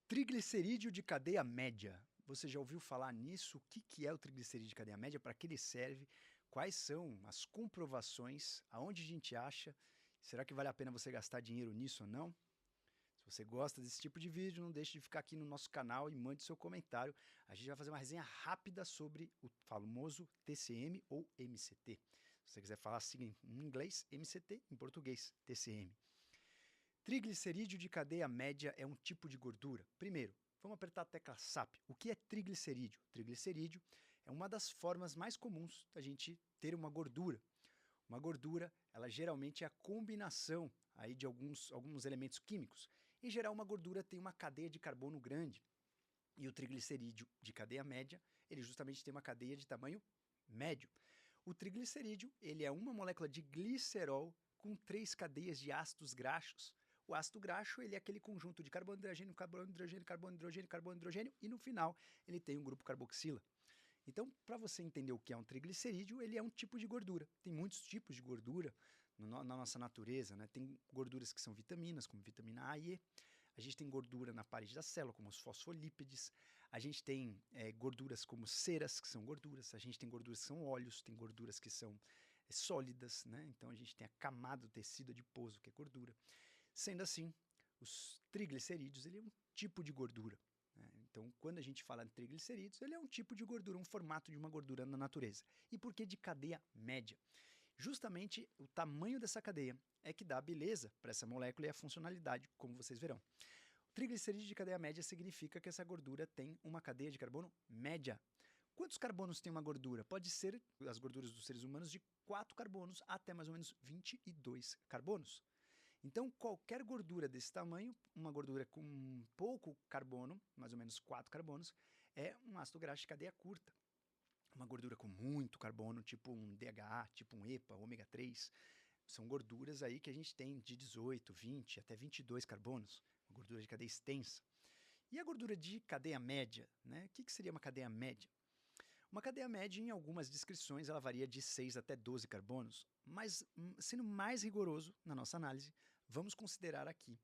Triglicerídeo de cadeia média. Você já ouviu falar nisso? O que é o triglicerídeo de cadeia média? Para que ele serve? Quais são as comprovações? Aonde a gente acha? Será que vale a pena você gastar dinheiro nisso ou não? Se você gosta desse tipo de vídeo, não deixe de ficar aqui no nosso canal e mande seu comentário. A gente vai fazer uma resenha rápida sobre o famoso TCM ou MCT. Se você quiser falar, siga em inglês, MCT, em português, TCM. Triglicerídeo de cadeia média é um tipo de gordura. Primeiro, vamos apertar a tecla SAP. O que é triglicerídeo? Triglicerídeo é uma das formas mais comuns da gente ter uma gordura. Uma gordura, ela geralmente é a combinação aí de alguns elementos químicos. Em geral, uma gordura tem uma cadeia de carbono grande. E o triglicerídeo de cadeia média, ele justamente tem uma cadeia de tamanho médio. O triglicerídeo, ele é uma molécula de glicerol com 3 cadeias de ácidos graxos. O ácido graxo, ele é aquele conjunto de carbono, hidrogênio, carbono, hidrogênio, carbono, hidrogênio, carbono, hidrogênio, e no final ele tem um grupo carboxila. Então, para você entender o que é um triglicerídeo, ele é um tipo de gordura. Tem muitos tipos de gordura na nossa natureza, né? Tem gorduras que são vitaminas, como vitamina A e E. A gente tem gordura na parede da célula, como os fosfolípides. A gente tem gorduras como ceras, que são gorduras. A gente tem gorduras que são óleos, tem gorduras que são sólidas, né? Então a gente tem a camada do tecido adiposo, que é gordura. Sendo assim, os triglicerídeos, ele é um tipo de gordura. Então, quando a gente fala de triglicerídeos, ele é um tipo de gordura, um formato de uma gordura na natureza. E por que de cadeia média? Justamente o tamanho dessa cadeia é que dá a beleza para essa molécula e a funcionalidade, como vocês verão. O triglicerídeo de cadeia média significa que essa gordura tem uma cadeia de carbono média. Quantos carbonos tem uma gordura? Pode ser, as gorduras dos seres humanos, de 4 carbonos até mais ou menos 22 carbonos. Então, qualquer gordura desse tamanho, uma gordura com pouco carbono, mais ou menos 4 carbonos, é um ácido graxo de cadeia curta. Uma gordura com muito carbono, tipo um DHA, tipo um EPA, ômega 3, são gorduras aí que a gente tem de 18, 20, até 22 carbonos, uma gordura de cadeia extensa. E a gordura de cadeia média, né? O que seria uma cadeia média? Uma cadeia média, em algumas descrições, ela varia de 6 até 12 carbonos, mas sendo mais rigoroso na nossa análise, vamos considerar aqui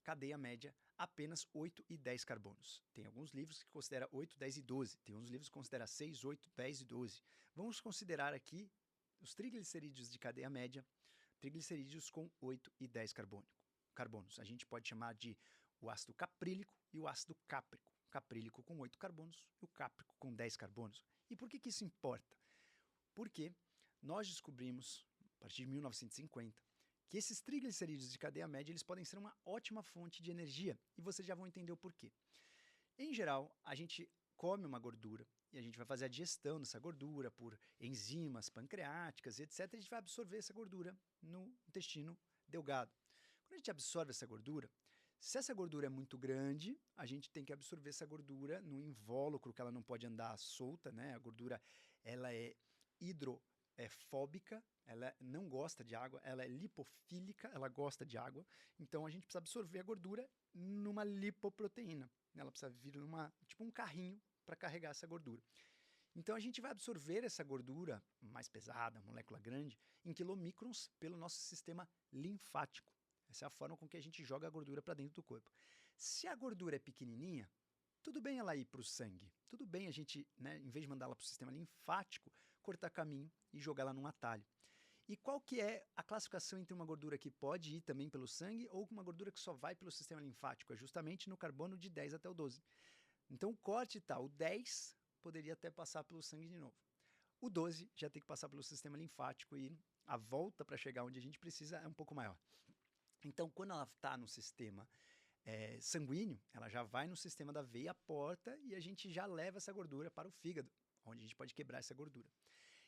cadeia média apenas 8 e 10 carbonos. Tem alguns livros que consideram 8, 10 e 12, tem uns livros que consideram 6, 8, 10 e 12. Vamos considerar aqui os triglicerídeos de cadeia média, triglicerídeos com 8 e 10 carbonos. A gente pode chamar de o ácido caprílico e o ácido cáprico. O caprílico com 8 carbonos e o cáprico com 10 carbonos. E por que isso importa? Porque nós descobrimos, a partir de 1950, que esses triglicerídeos de cadeia média eles podem ser uma ótima fonte de energia. E vocês já vão entender o porquê. Em geral, a gente come uma gordura e a gente vai fazer a digestão dessa gordura por enzimas pancreáticas, etc. E a gente vai absorver essa gordura no intestino delgado. Quando a gente absorve essa gordura, se essa gordura é muito grande, a gente tem que absorver essa gordura no invólucro, que ela não pode andar solta, né? A gordura ela é hidrofóbica, ela não gosta de água, ela é lipofílica, ela gosta de água. Então a gente precisa absorver a gordura numa lipoproteína. Ela precisa vir tipo um carrinho para carregar essa gordura. Então a gente vai absorver essa gordura mais pesada, molécula grande, em quilomicrons pelo nosso sistema linfático. Essa é a forma com que a gente joga a gordura para dentro do corpo. Se a gordura é pequenininha, tudo bem ela ir para o sangue. Tudo bem a gente, né, em vez de mandá-la para o sistema linfático, cortar caminho e jogá-la num atalho. E qual que é a classificação entre uma gordura que pode ir também pelo sangue ou uma gordura que só vai pelo sistema linfático? É justamente no carbono de 10 até o 12. Então o corte tá, o 10 poderia até passar pelo sangue de novo. O 12 já tem que passar pelo sistema linfático e a volta para chegar onde a gente precisa é um pouco maior. Então, quando ela está no sistema sanguíneo, ela já vai no sistema da veia porta e a gente já leva essa gordura para o fígado, onde a gente pode quebrar essa gordura.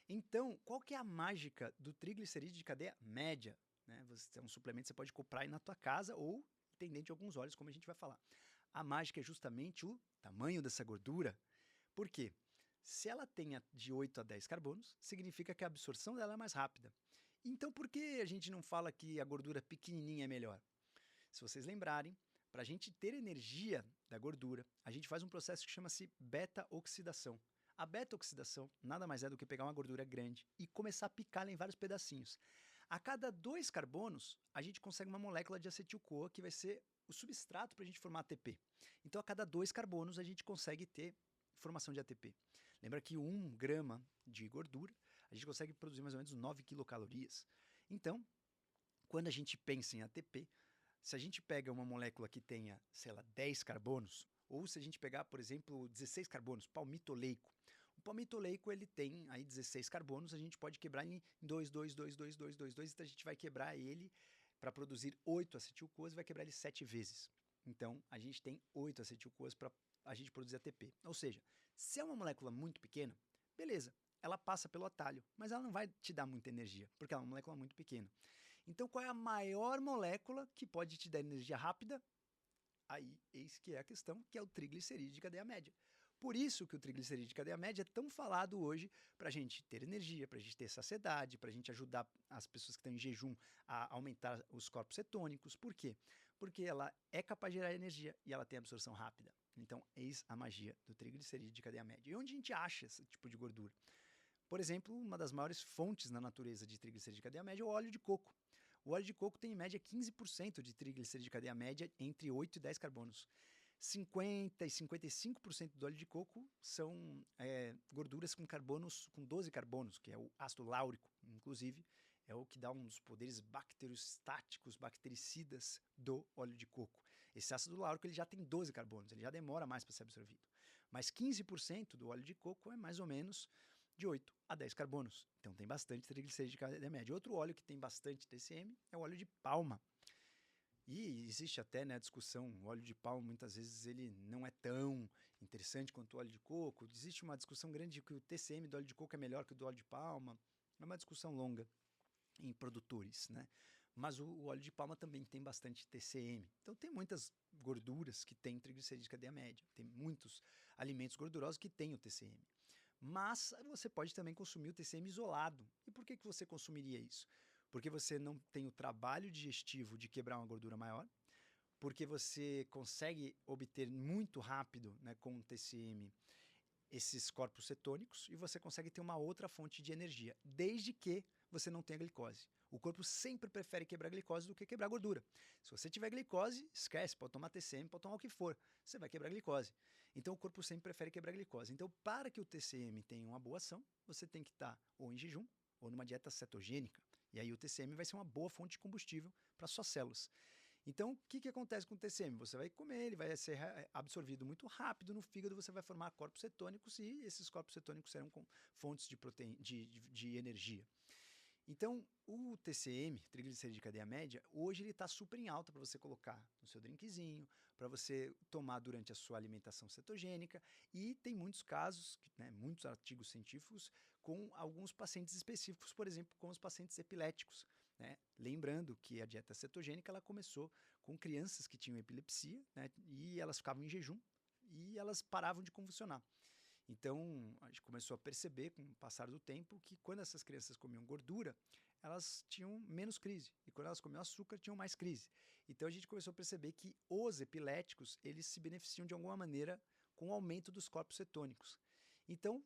Então, qual que é a mágica do triglicerídeo de cadeia média? Né? É um suplemento que você pode comprar aí na tua casa ou dentro de alguns óleos, como a gente vai falar. A mágica é justamente o tamanho dessa gordura. Por quê? Se ela tem de 8 a 10 carbonos, significa que a absorção dela é mais rápida. Então, por que a gente não fala que a gordura pequenininha é melhor? Se vocês lembrarem, para a gente ter energia da gordura, a gente faz um processo que chama-se beta-oxidação. A beta-oxidação nada mais é do que pegar uma gordura grande e começar a picá-la em vários pedacinhos. A cada 2 carbonos, a gente consegue uma molécula de acetil-CoA que vai ser o substrato para a gente formar ATP. Então, a cada 2 carbonos, a gente consegue ter formação de ATP. Lembra que 1 grama de gordura, a gente consegue produzir mais ou menos 9 quilocalorias. Então, quando a gente pensa em ATP, se a gente pega uma molécula que tenha, sei lá, 10 carbonos, ou se a gente pegar, por exemplo, 16 carbonos, palmitoleico. O palmitoleico, ele tem aí 16 carbonos, a gente pode quebrar em 2, 2, 2, 2, 2, 2, 2, então a gente vai quebrar ele para produzir 8 acetil-CoAs e vai quebrar ele 7 vezes. Então, a gente tem 8 acetil-CoAs para a gente produzir ATP. Ou seja, se é uma molécula muito pequena, beleza, ela passa pelo atalho, mas ela não vai te dar muita energia, porque ela é uma molécula muito pequena. Então, qual é a maior molécula que pode te dar energia rápida? Aí, eis que é a questão, que é o triglicerídeo de cadeia média. Por isso que o triglicerídeo de cadeia média é tão falado hoje para a gente ter energia, para a gente ter saciedade, para a gente ajudar as pessoas que estão em jejum a aumentar os corpos cetônicos. Por quê? Porque ela é capaz de gerar energia e ela tem absorção rápida. Então, eis a magia do triglicerídeo de cadeia média. E onde a gente acha esse tipo de gordura? Por exemplo, uma das maiores fontes na natureza de triglicerídeo de cadeia média é o óleo de coco. O óleo de coco tem em média 15% de triglicerídeo de cadeia média entre 8 e 10 carbonos. 50 e 55% do óleo de coco são gorduras com carbonos, com 12 carbonos, que é o ácido láurico, inclusive, é o que dá um dos poderes bacteriostáticos, bactericidas do óleo de coco. Esse ácido láurico ele já tem 12 carbonos, ele já demora mais para ser absorvido. Mas 15% do óleo de coco é mais ou menos de 8 a 10 carbonos. Então tem bastante triglicerídeo de cadeia média. Outro óleo que tem bastante TCM é o óleo de palma. E existe até, né, a discussão, o óleo de palma muitas vezes ele não é tão interessante quanto o óleo de coco. Existe uma discussão grande de que o TCM do óleo de coco é melhor que o do óleo de palma. É uma discussão longa em produtores, né? Mas o óleo de palma também tem bastante TCM. Então tem muitas gorduras que têm triglicerídeos de cadeia média. Tem muitos alimentos gordurosos que têm o TCM. Mas você pode também consumir o TCM isolado. E por que você consumiria isso? Porque você não tem o trabalho digestivo de quebrar uma gordura maior, porque você consegue obter muito rápido, né, com o TCM esses corpos cetônicos e você consegue ter uma outra fonte de energia, desde que você não tenha glicose. O corpo sempre prefere quebrar glicose do que quebrar gordura. Se você tiver glicose, esquece, pode tomar TCM, pode tomar o que for, você vai quebrar glicose. Então o corpo sempre prefere quebrar glicose. Então, para que o TCM tenha uma boa ação, você tem que estar ou em jejum ou numa dieta cetogênica. E aí o TCM vai ser uma boa fonte de combustível para suas células. Então, o que acontece com o TCM? Você vai comer, ele vai ser absorvido muito rápido no fígado, você vai formar corpos cetônicos e esses corpos cetônicos serão fontes de energia. Então, o TCM, triglicerídeo de cadeia média, hoje ele está super em alta para você colocar no seu drinkzinho, para você tomar durante a sua alimentação cetogênica e tem muitos casos, né, muitos artigos científicos com alguns pacientes específicos, por exemplo, com os pacientes epiléticos. Né? Lembrando que a dieta cetogênica ela começou com crianças que tinham epilepsia, né, e elas ficavam em jejum e elas paravam de convulsionar. Então, a gente começou a perceber, com o passar do tempo, que quando essas crianças comiam gordura, elas tinham menos crise. E quando elas comiam açúcar, tinham mais crise. Então, a gente começou a perceber que os epiléticos, eles se beneficiam de alguma maneira com o aumento dos corpos cetônicos. Então,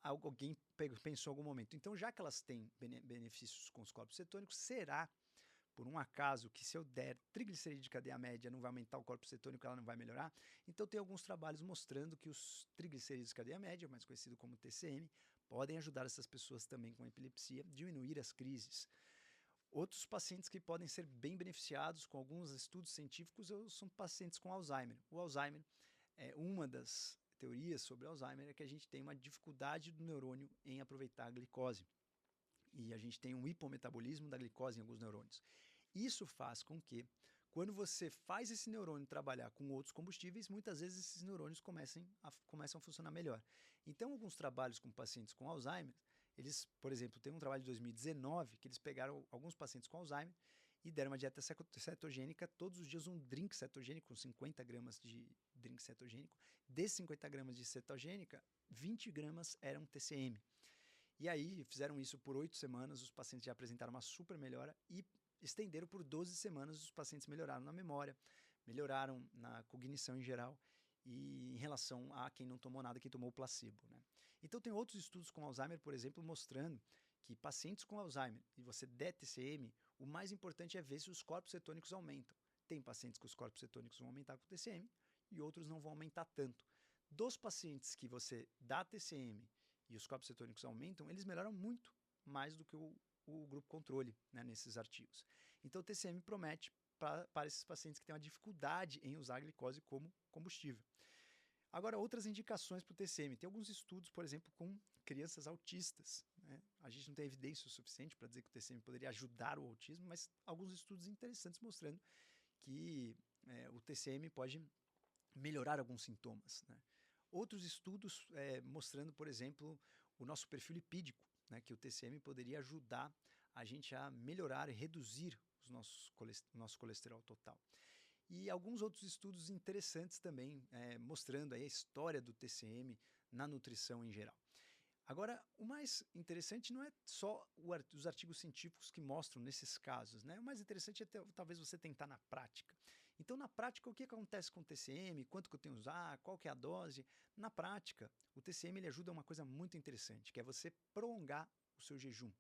alguém pensou em algum momento, então, já que elas têm benefícios com os corpos cetônicos, será por um acaso que se eu der triglicerídeo de cadeia média não vai aumentar o corpo cetônico, ela não vai melhorar? Então tem alguns trabalhos mostrando que os triglicerídeos de cadeia média, mais conhecido como TCM, podem ajudar essas pessoas também com epilepsia, diminuir as crises. Outros pacientes que podem ser bem beneficiados com alguns estudos científicos são pacientes com Alzheimer. O Alzheimer é uma das teorias sobre Alzheimer é que a gente tem uma dificuldade do neurônio em aproveitar a glicose. E a gente tem um hipometabolismo da glicose em alguns neurônios. Isso faz com que, quando você faz esse neurônio trabalhar com outros combustíveis, muitas vezes esses neurônios começam a funcionar melhor. Então, alguns trabalhos com pacientes com Alzheimer, eles, por exemplo, tem um trabalho de 2019 que eles pegaram alguns pacientes com Alzheimer e deram uma dieta cetogênica, todos os dias um drink cetogênico, com 50 gramas de drink cetogênico. Desses 50 gramas de cetogênica, 20 gramas eram TCM. E aí fizeram isso por 8 semanas, os pacientes já apresentaram uma super melhora e estenderam por 12 semanas, os pacientes melhoraram na memória, melhoraram na cognição em geral e em relação a quem não tomou nada, quem tomou o placebo. Né? Então tem outros estudos com Alzheimer, por exemplo, mostrando que pacientes com Alzheimer e você der TCM, o mais importante é ver se os corpos cetônicos aumentam. tem pacientes que os corpos cetônicos vão aumentar com TCM e outros não vão aumentar tanto. Dos pacientes que você dá TCM e os corpos cetônicos aumentam, eles melhoram muito mais do que o grupo controle, né, nesses artigos. Então, o TCM promete para esses pacientes que têm uma dificuldade em usar a glicose como combustível. Agora, outras indicações para o TCM. Tem alguns estudos, por exemplo, com crianças autistas, né? A gente não tem evidência o suficiente para dizer que o TCM poderia ajudar o autismo, mas alguns estudos interessantes mostrando que o TCM pode melhorar alguns sintomas, né? Outros estudos mostrando, por exemplo, o nosso perfil lipídico, né? Que o TCM poderia ajudar a gente a melhorar e reduzir o nosso colesterol total. E alguns outros estudos interessantes também, mostrando aí a história do TCM na nutrição em geral. Agora, o mais interessante não é só os artigos científicos que mostram nesses casos, né? O mais interessante é talvez você tentar na prática. Então, na prática, o que acontece com o TCM? Quanto que eu tenho que usar? Qual que é a dose? Na prática, o TCM ele ajuda a uma coisa muito interessante, que é você prolongar o seu jejum.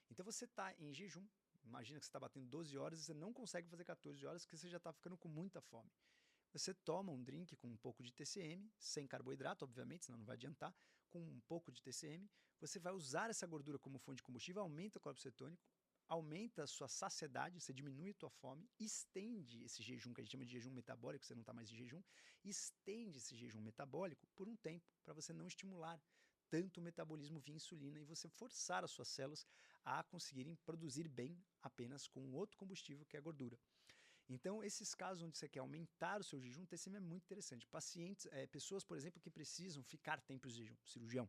Então, você está em jejum, imagina que você está batendo 12 horas e você não consegue fazer 14 horas porque você já está ficando com muita fome. Você toma um drink com um pouco de TCM, sem carboidrato, obviamente, senão não vai adiantar, com um pouco de TCM, você vai usar essa gordura como fonte de combustível, aumenta o corpo cetônico, aumenta a sua saciedade, você diminui a tua fome, estende esse jejum, que a gente chama de jejum metabólico, você não está mais em jejum, estende esse jejum metabólico por um tempo, para você não estimular tanto o metabolismo via insulina e você forçar as suas células a conseguirem produzir bem apenas com outro combustível, que é a gordura. Então, esses casos onde você quer aumentar o seu jejum, o TCM é muito interessante. Pacientes, pessoas, por exemplo, que precisam ficar tempo de jejum, cirurgião,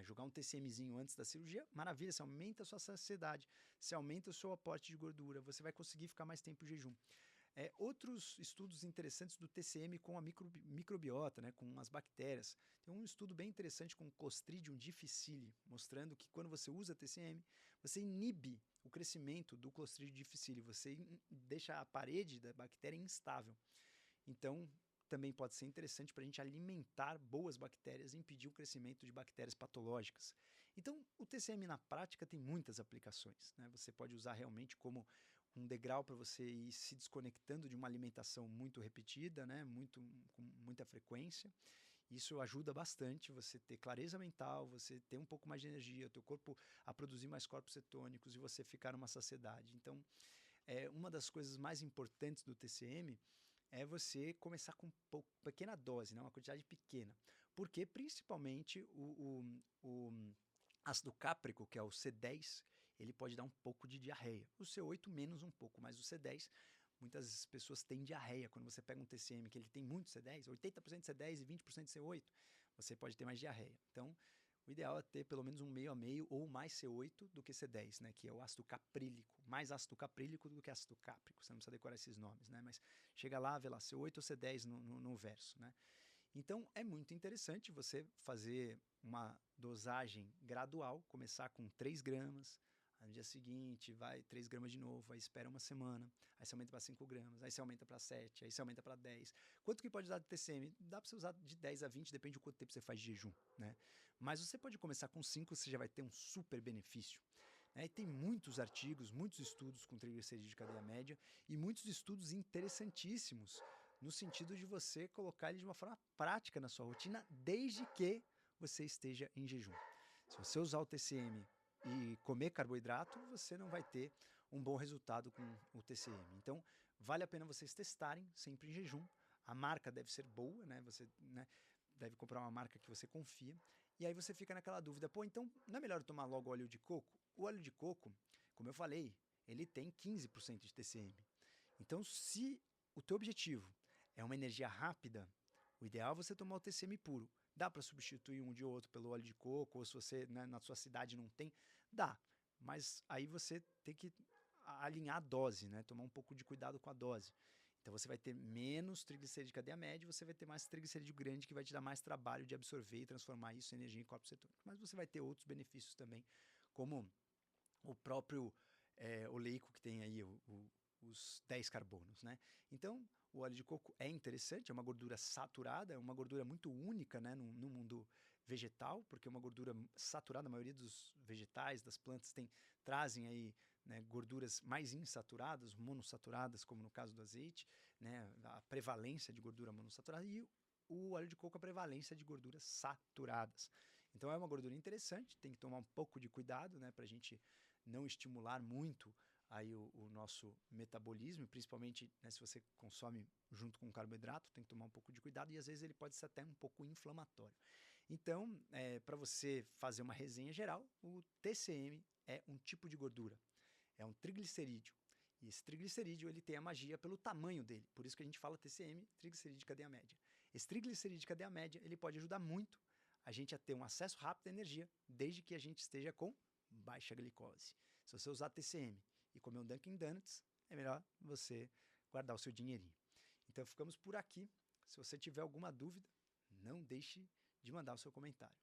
jogar um TCMzinho antes da cirurgia, maravilha, você aumenta a sua saciedade, você aumenta o seu aporte de gordura, você vai conseguir ficar mais tempo em jejum. Outros estudos interessantes do TCM com a microbiota, né, com as bactérias. Tem um estudo bem interessante com Clostridium difficile, mostrando que quando você usa TCM, você inibe o crescimento do Clostridium difficile, você deixa a parede da bactéria instável. Então, também pode ser interessante para a gente alimentar boas bactérias e impedir o crescimento de bactérias patológicas. Então, o TCM na prática tem muitas aplicações, né? Você pode usar realmente como um degrau para você ir se desconectando de uma alimentação muito repetida, né? Com muita frequência. Isso ajuda bastante você ter clareza mental, você ter um pouco mais de energia, o teu corpo a produzir mais corpos cetônicos e você ficar numa saciedade. Então, uma das coisas mais importantes do TCM é você começar com pequena dose, né? Uma quantidade pequena. Porque, principalmente, o ácido cáprico, que é o C10, ele pode dar um pouco de diarreia. O C8 menos um pouco, mas o C10, muitas pessoas têm diarreia. Quando você pega um TCM que ele tem muito C10, 80% de C10 e 20% de C8, você pode ter mais diarreia. Então, o ideal é ter pelo menos um meio a meio ou mais C8 do que C10, né? Que é o ácido caprílico. Mais ácido caprílico do que ácido cáprico. Você não precisa decorar esses nomes, né? Mas chega lá, vê lá, C8 ou C10 no verso, né? Então, é muito interessante você fazer uma dosagem gradual, começar com 3 gramas, aí no dia seguinte vai 3 gramas de novo, aí espera uma semana, aí você aumenta para 5 gramas, aí você aumenta para 7, aí você aumenta para 10. Quanto que pode usar de TCM? Dá para você usar de 10 a 20, depende de quanto tempo você faz de jejum, né? Mas você pode começar com 5, você já vai ter um super benefício. E tem muitos artigos, muitos estudos com triglicerídeos de cadeia média e muitos estudos interessantíssimos no sentido de você colocar ele de uma forma prática na sua rotina, desde que você esteja em jejum. Se você usar o TCM e comer carboidrato, você não vai ter um bom resultado com o TCM. Então, vale a pena vocês testarem sempre em jejum. A marca deve ser boa, né? Você deve comprar uma marca que você confia. E aí você fica naquela dúvida, pô, então não é melhor tomar logo óleo de coco? O óleo de coco, como eu falei, ele tem 15% de TCM. Então, se o teu objetivo é uma energia rápida, o ideal é você tomar o TCM puro. Dá para substituir um de outro pelo óleo de coco, ou se você na sua cidade não tem, dá. Mas aí você tem que alinhar a dose, né? Tomar um pouco de cuidado com a dose. Então você vai ter menos triglicerídeo de cadeia média, você vai ter mais triglicerídeo grande, que vai te dar mais trabalho de absorver e transformar isso em energia em corpos cetônicos. Mas você vai ter outros benefícios também, como o próprio oleico que tem aí os 10 carbonos, né? Então, o óleo de coco é interessante, é uma gordura saturada, é uma gordura muito única, né, no mundo vegetal, porque é uma gordura saturada, a maioria dos vegetais, das plantas trazem aí né, gorduras mais insaturadas, monossaturadas, como no caso do azeite, né, a prevalência de gordura monossaturada, e o óleo de coco, a prevalência de gorduras saturadas. Então é uma gordura interessante, tem que tomar um pouco de cuidado, né, para a gente não estimular muito aí o nosso metabolismo, principalmente, né, se você consome junto com carboidrato, tem que tomar um pouco de cuidado, e às vezes ele pode ser até um pouco inflamatório. Então, para você fazer uma resenha geral, o TCM é um tipo de gordura, é um triglicerídeo. E esse triglicerídeo, ele tem a magia pelo tamanho dele, por isso que a gente fala TCM, triglicerídeo de cadeia média. Esse triglicerídeo de cadeia média, ele pode ajudar muito a gente a ter um acesso rápido à energia, desde que a gente esteja com baixa glicose. Se você usar TCM e comer um Dunkin' Donuts, é melhor você guardar o seu dinheirinho. Então ficamos por aqui. Se você tiver alguma dúvida, não deixe de mandar o seu comentário.